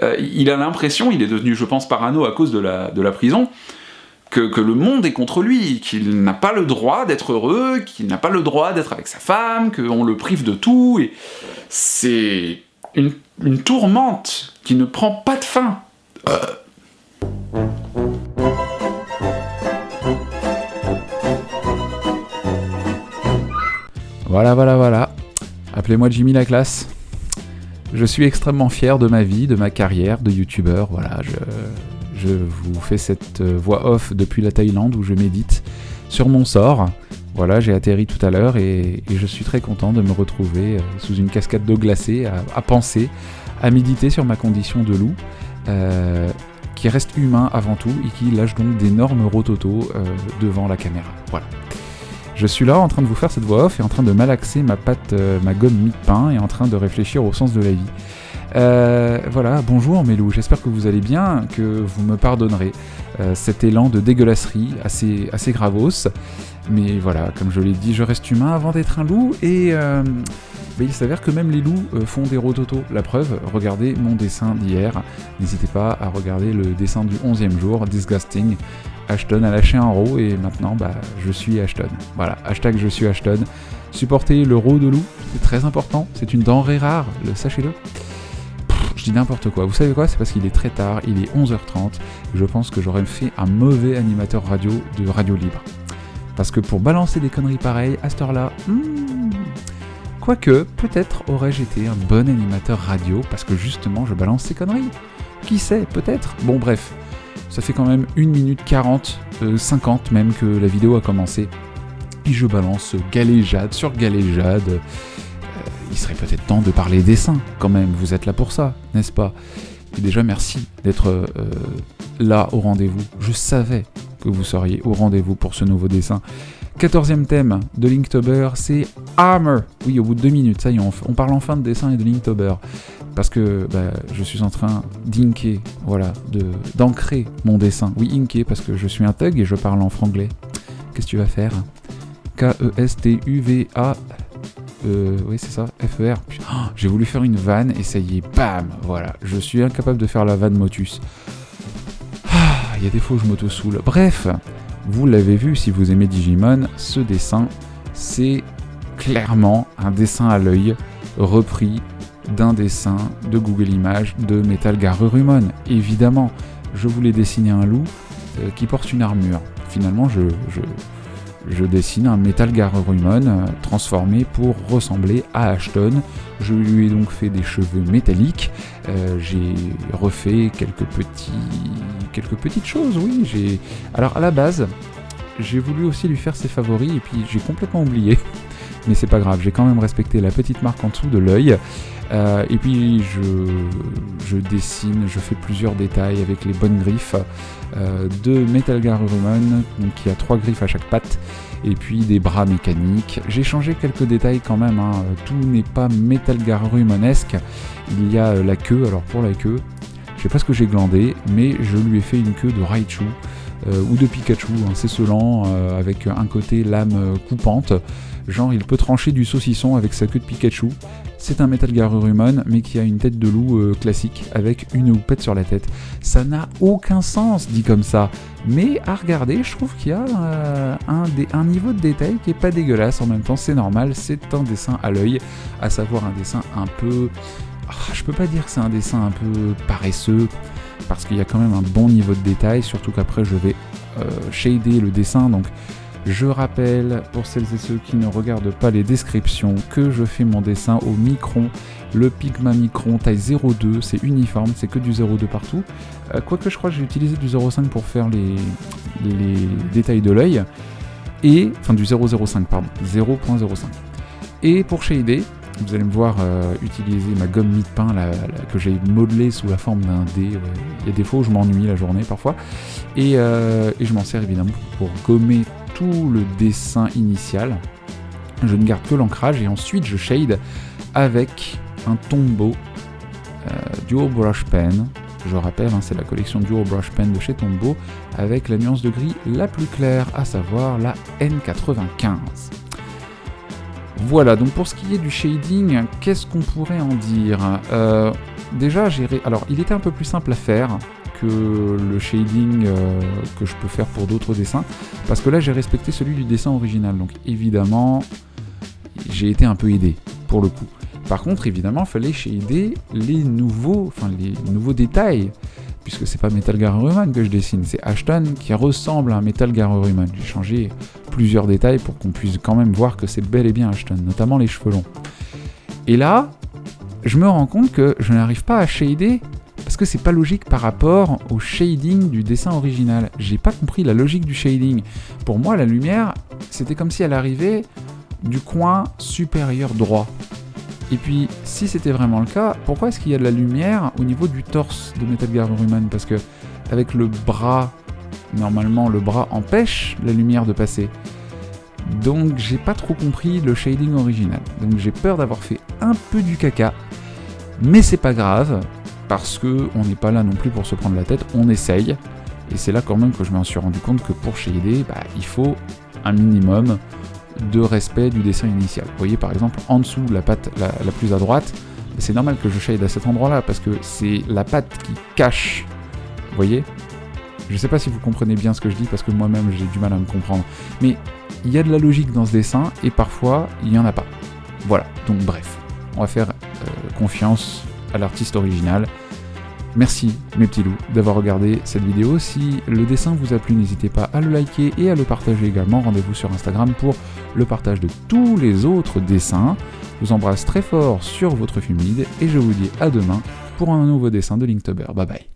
Il a l'impression, il est devenu, je pense, parano à cause de la prison, que le monde est contre lui, qu'il n'a pas le droit d'être heureux, qu'il n'a pas le droit d'être avec sa femme, qu'on le prive de tout, et c'est une tourmente qui ne prend pas de fin. Voilà. Appelez-moi Jimmy la classe. Je suis extrêmement fier de ma vie, de ma carrière de youtubeur. Voilà, je vous fais cette voix off depuis la Thaïlande où je médite sur mon sort. Voilà, j'ai atterri tout à l'heure et je suis très content de me retrouver sous une cascade d'eau glacée à penser, à méditer sur ma condition de loup, qui reste humain avant tout et qui lâche donc d'énormes rototos devant la caméra. Voilà. Je suis là en train de vous faire cette voix off et en train de malaxer ma gomme mie-de-pain et en train de réfléchir au sens de la vie. Voilà, bonjour mes loups, j'espère que vous allez bien, que vous me pardonnerez cet élan de dégueulasserie assez gravos. Mais voilà, comme je l'ai dit, je reste humain avant d'être un loup et il s'avère que même les loups font des rototos. La preuve, regardez mon dessin d'hier. N'hésitez pas à regarder le dessin du 11e jour, Disgusting. Ashton a lâché un row et maintenant je suis Ashton. Voilà, hashtag je suis Ashton. Supportez le row de loup, c'est très important, c'est une denrée rare, sachez-le. Je dis n'importe quoi, vous savez quoi, c'est parce qu'il est très tard, il est 11h30, et je pense que j'aurais fait un mauvais animateur radio de Radio Libre. Parce que pour balancer des conneries pareilles, à cette heure-là, quoique, peut-être aurais-je été un bon animateur radio, parce que justement je balance ces conneries. Qui sait, peut-être. Bon bref. Ça fait quand même 1 minute 40, 50 même que la vidéo a commencé. Et je balance galéjade sur galéjade. Il serait peut-être temps de parler dessin quand même, vous êtes là pour ça, n'est-ce pas ? Et déjà merci d'être là au rendez-vous. Je savais que vous seriez au rendez-vous pour ce nouveau dessin. 14e thème de Linktober, c'est Armor. Oui, au bout de 2 minutes, ça y est, on parle enfin de dessin et de Linktober. Parce que je suis en train d'inker, voilà, d'ancrer mon dessin. Oui, inker, parce que je suis un thug et je parle en franglais. Qu'est-ce que tu vas faire ? K-E-S-T-U-V-A... oui, c'est ça, F-E-R. J'ai voulu faire une vanne et ça y est, bam ! Voilà, je suis incapable de faire la vanne Motus. Il y a des fois où je m'auto-soule. Bref, vous l'avez vu si vous aimez Digimon, ce dessin, c'est clairement un dessin à l'œil repris d'un dessin de Google Images de Metal Garurumon. Évidemment, je voulais dessiner un loup qui porte une armure. Finalement, je dessine un Metal Garurumon transformé pour ressembler à Ashton. Je lui ai donc fait des cheveux métalliques. J'ai refait quelques petites choses, oui. Alors à la base, j'ai voulu aussi lui faire ses favoris et puis j'ai complètement oublié. Mais c'est pas grave, j'ai quand même respecté la petite marque en dessous de l'œil. Et puis je dessine, je fais plusieurs détails avec les bonnes griffes de Metal Garurumon, donc qui a 3 griffes à chaque patte, et puis des bras mécaniques. J'ai changé quelques détails quand même, tout n'est pas Metal Garurumonesque. Il y a la queue, alors pour la queue, je sais pas ce que j'ai glandé, mais je lui ai fait une queue de Raichu, ou de Pikachu, cécelant, avec un côté lame coupante. Genre, il peut trancher du saucisson avec sa queue de Pikachu. C'est un Metal Garurumon, mais qui a une tête de loup classique, avec une houppette sur la tête. Ça n'a aucun sens, dit comme ça. Mais à regarder, je trouve qu'il y a un niveau de détail qui est pas dégueulasse. En même temps, c'est normal, c'est un dessin à l'œil, à savoir un dessin un peu... je peux pas dire que c'est un dessin un peu paresseux, parce qu'il y a quand même un bon niveau de détail, surtout qu'après je vais shader le dessin, donc... Je rappelle, pour celles et ceux qui ne regardent pas les descriptions, que je fais mon dessin au micron, le Pigma Micron taille 0,2, c'est uniforme, c'est que du 0,2 partout. Quoique je crois que j'ai utilisé du 0,5 pour faire les détails de l'œil, enfin du 0,05 pardon, 0,05. Et pour shader, vous allez me voir utiliser ma gomme mie-de-pain que j'ai modelée sous la forme d'un dé. Ouais. Il y a des fois où je m'ennuie la journée parfois, et je m'en sers évidemment pour gommer tout le dessin initial. Je ne garde que l'ancrage et ensuite je shade avec un Tombow Dual Brush Pen. Je rappelle, c'est la collection Dual Brush Pen de chez Tombow avec la nuance de gris la plus claire, à savoir la N95. Voilà, donc pour ce qui est du shading, qu'est-ce qu'on pourrait en dire ? déjà, alors il était un peu plus simple à faire que le shading que je peux faire pour d'autres dessins, parce que là j'ai respecté celui du dessin original, donc évidemment j'ai été un peu aidé pour le coup. Par contre, évidemment, il fallait shader les nouveaux détails, puisque c'est pas Metal Gear Human que je dessine, c'est Ashton qui ressemble à un Metal Gear Human. J'ai changé plusieurs détails pour qu'on puisse quand même voir que c'est bel et bien Ashton, notamment les cheveux longs. Et là, je me rends compte que je n'arrive pas à shader parce que c'est pas logique par rapport au shading du dessin original. J'ai pas compris la logique du shading. Pour moi, la lumière, c'était comme si elle arrivait du coin supérieur droit. Et puis, si c'était vraiment le cas, pourquoi est-ce qu'il y a de la lumière au niveau du torse de Metal Gear Human? Parce que avec le bras, normalement, le bras empêche la lumière de passer. Donc, j'ai pas trop compris le shading original. Donc, j'ai peur d'avoir fait un peu du caca. Mais c'est pas grave, parce que on n'est pas là non plus pour se prendre la tête, on essaye. Et c'est là quand même que je m'en suis rendu compte que pour shader, il faut un minimum de respect du dessin initial. Vous voyez par exemple en dessous la patte la plus à droite, c'est normal que je shade à cet endroit là parce que c'est la patte qui cache. Vous voyez? Je sais pas si vous comprenez bien ce que je dis parce que moi-même j'ai du mal à me comprendre. Mais il y a de la logique dans ce dessin et parfois il n'y en a pas. Voilà, donc bref, on va faire confiance à l'artiste original. Merci mes petits loups d'avoir regardé cette vidéo. Si le dessin vous a plu, n'hésitez pas à le liker et à le partager également. Rendez-vous sur Instagram pour le partage de tous les autres dessins. Je vous embrasse très fort sur votre Filmid et je vous dis à demain pour un nouveau dessin de Linktober. Bye bye.